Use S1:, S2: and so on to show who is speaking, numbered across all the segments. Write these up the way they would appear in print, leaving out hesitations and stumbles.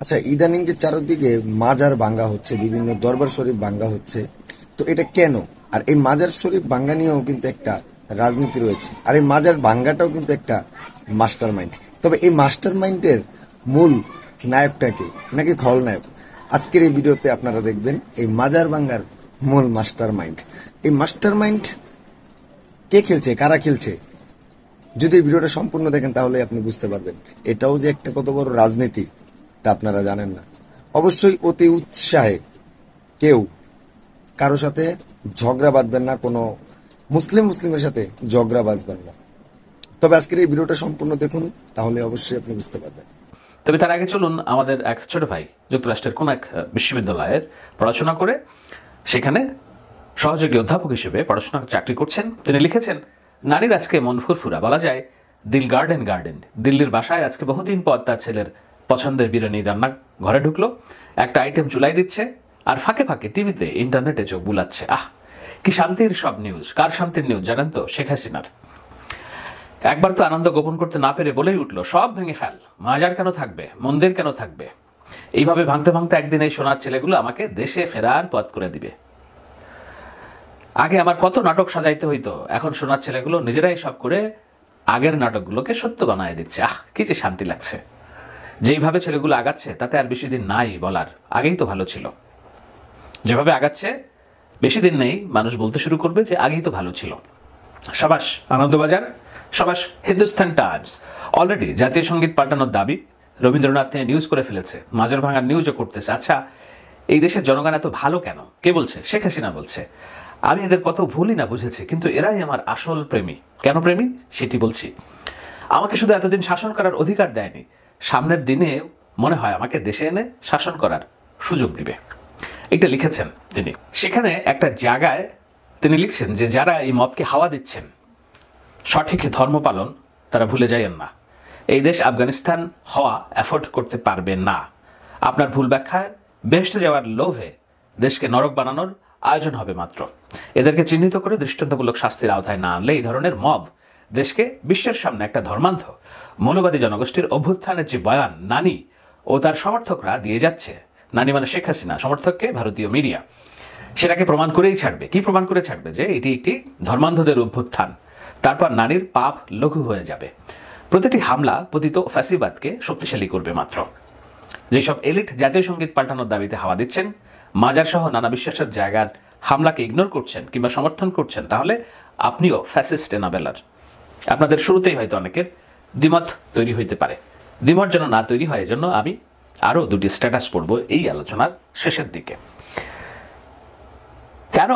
S1: আচ্ছা, ইদানিং যে চারদিকে মাজার ভাঙ্গা হচ্ছে, বিভিন্ন দরবার শরীফ ভাঙ্গা হচ্ছে, তো এটা কেন? আর এই মাজার শরীফ ভাঙ্গা নিয়েও কিন্তু একটা রাজনীতি রয়েছে, আর এই মাজার ভাঙ্গাটাও কিন্তু একটা মাস্টার মাইন্ড। তবে এই মাস্টার মাইন্ডের মূল নায়কটাকে নাকি খলনায়ক, আজকের এই ভিডিওতে আপনারা দেখবেন এই মাজার ভাঙ্গার মূল মাস্টার মাইন্ড। এই মাস্টার মাইন্ড কে খেলছে, কারা খেলছে, যদি এই ভিডিওটা সম্পূর্ণ দেখেন তাহলে আপনি বুঝতে পারবেন এটাও যে একটা কত বড় রাজনীতি তা আপনারা জানেন না। অবশ্যই অতি উৎসাহে কেউ কারো সাথে ঝগড়া বাঁধবেন না, কোনো মুসলিমের সাথে ঝগড়া বাঁধবেন না। তবে আজকের এই ভিডিওটা সম্পূর্ণ দেখুন, তাহলে অবশ্যই আপনি বুঝতে পারবেন।
S2: তবে তার আগে চলুন, আমাদের এক ছোট ভাই যুক্তরাষ্ট্রের কোন এক বিশ্ববিদ্যালয়ের পড়াশোনা করে সেখানে সহযোগী অধ্যাপক হিসেবে পড়াশোনা চাকরি করছেন। তিনি লিখেছেন, নারীর আজকে মন ফুরফুরা, বলা যায় দিল গার্ডেন গার্ডেন। দিল্লির বাসায় আজকে বহুদিন পর তার ছেলের পছন্দের বিরিয়ানি রান্না ঘরে ঢুকলো, একটা আইটেম চুলাই দিচ্ছে, আর ফাঁকে ফাঁকে টিভিতে ইন্টারনেটে চোখ বুলাচ্ছে। কি শান্তির সব নিউজ! কার শান্তির নিউজ জানেন তো? শেখ হাসিনার। একবার তো আনন্দ গোপন করতে না পেরে বলেই উঠলো, সব ভেঙে ফেল, মাজার কেন থাকবে, মন্দির কেন থাকবে। এইভাবে ভাঙতে ভাঙতে একদিন এই সোনার ছেলেগুলো আমাকে দেশে ফেরার পথ করে দিবে। আগে আমার কত নাটক সাজাইতে হইতো, এখন সোনার ছেলেগুলো নিজেরাই সব করে আগের নাটকগুলোকে সত্য বানায় দিচ্ছে। কি যে শান্তি লাগছে। যেইভাবে ছেলেগুলো আগাচ্ছে তাতে আর বেশি দিন নাই বলার, আগেই তো ভালো ছিল। যেভাবে আগাচ্ছে বেশি দিন নেই, মানুষ বলতে শুরু করবে যে আগেই তো ভালো ছিল। সাবাস আনন্দবাজার, সাবাস হিন্দুস্তান টাইমস। অলরেডি জাতীয় সঙ্গীত পাল্টানোর দাবি রবীন্দ্রনাথ নিয়ে নিউজ করে ফেলেছে, মাজার ভাঙার নিউজও করতেছে। আচ্ছা, এই দেশের জনগণ এত ভালো কেন? কে বলছে? শেখ হাসিনা বলছে। আমি এদের কত ভুলই না বুঝেছি, কিন্তু এরাই আমার আসল প্রেমী। কেন প্রেমী সেটি বলছি। আমাকে শুধু এতদিন শাসন করার অধিকার দেয়নি, সামনের দিনে মনে হয় আমাকে দেশে এনে শাসন করার সুযোগ দিবে। এটা লিখেছেন তিনি। সেখানে একটা জায়গায় তিনি লিখছেন যে যারা এই মবকে হাওয়া দিচ্ছেন, সঠিক ধর্ম পালন তারা ভুলে যাইয়েন না। এই দেশ আফগানিস্তান হওয়া অ্যাফোর্ড করতে পারবে না। আপনার ভুল ব্যাখ্যায় বেহেশতে যাওয়ার লোভে দেশকে নরক বানানোর আয়োজন হবে মাত্র। এদেরকে চিহ্নিত করে দৃষ্টান্তমূলক শাস্তির আওতায় না আনলে এই ধরনের মব দেশকে বিশ্বের সামনে একটা ধর্মান্ধ মৌলবাদী জনগোষ্ঠীর অভ্যুত্থানের যে বয়ান নানি ও তার সমর্থকরা দিয়ে যাচ্ছে, নানি মানে শেখ হাসিনা, সমর্থককে ভারতীয় মিডিয়া, সেটাকে প্রমাণ করেই ছাড়বে। কি প্রমাণ করে ছাড়বে? যে এটি একটি ধর্মান্ধদের অভ্যুত্থান। তারপর নারীর পাপ লঘু হয়ে যাবে। প্রতিটি হামলা পতিত ফ্যাসিবাদকে শক্তিশালী করবে মাত্র। যেসব এলিট জাতীয় সঙ্গীত পাল্টানোর দাবিতে হাওয়া দিচ্ছেন, মাজার সহ নানা বিশ্বাসের জায়গার হামলাকে ইগনোর করছেন কিংবা সমর্থন করছেন, তাহলে আপনিও ফ্যাসিস্ট এনাবেলার। আপনাদের শুরুতেই হয়তো অনেকের দ্বিমত তৈরি হইতে পারে। দ্বিমত যেন না তৈরি হয়, এজন্য আমি আরও দুটি স্ট্যাটাস পড়ব এই আলোচনার শেষের দিকে। কেন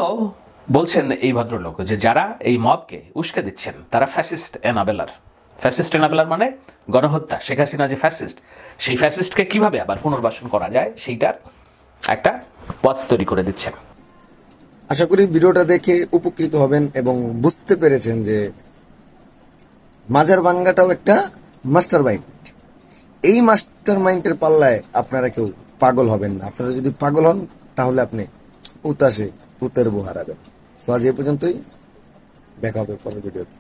S2: বলছেন এই ভদ্রলোক যে যারা এই মবকে উস্কে দিচ্ছেন তারা ফ্যাসিস্ট এনাবেলার? ফ্যাসিস্ট এনাবেলার মানে গণহত্যা। শেখ হাসিনা যে ফ্যাসিস্ট, সেই ফ্যাসিস্টকে কিভাবে আবার পুনর্বাসন করা যায় সেইটার একটা পথ তৈরি করে দিচ্ছেন।
S1: আশা করি ভিডিওটা দেখে উপকৃত হবেন এবং বুঝতে পেরেছেন যে মাজার ভাঙ্গাটাও একটা মাস্টার মাইন্ড। এই মাস্টার মাইন্ডের পাল্লায় আপনারা কেউ পাগল হবেন না। আপনারা যদি পাগল হন তাহলে আপনি উতাসে উতের বো হারাবেন। সো আজ এ পর্যন্তই, দেখা হবে পরের ভিডিওতে।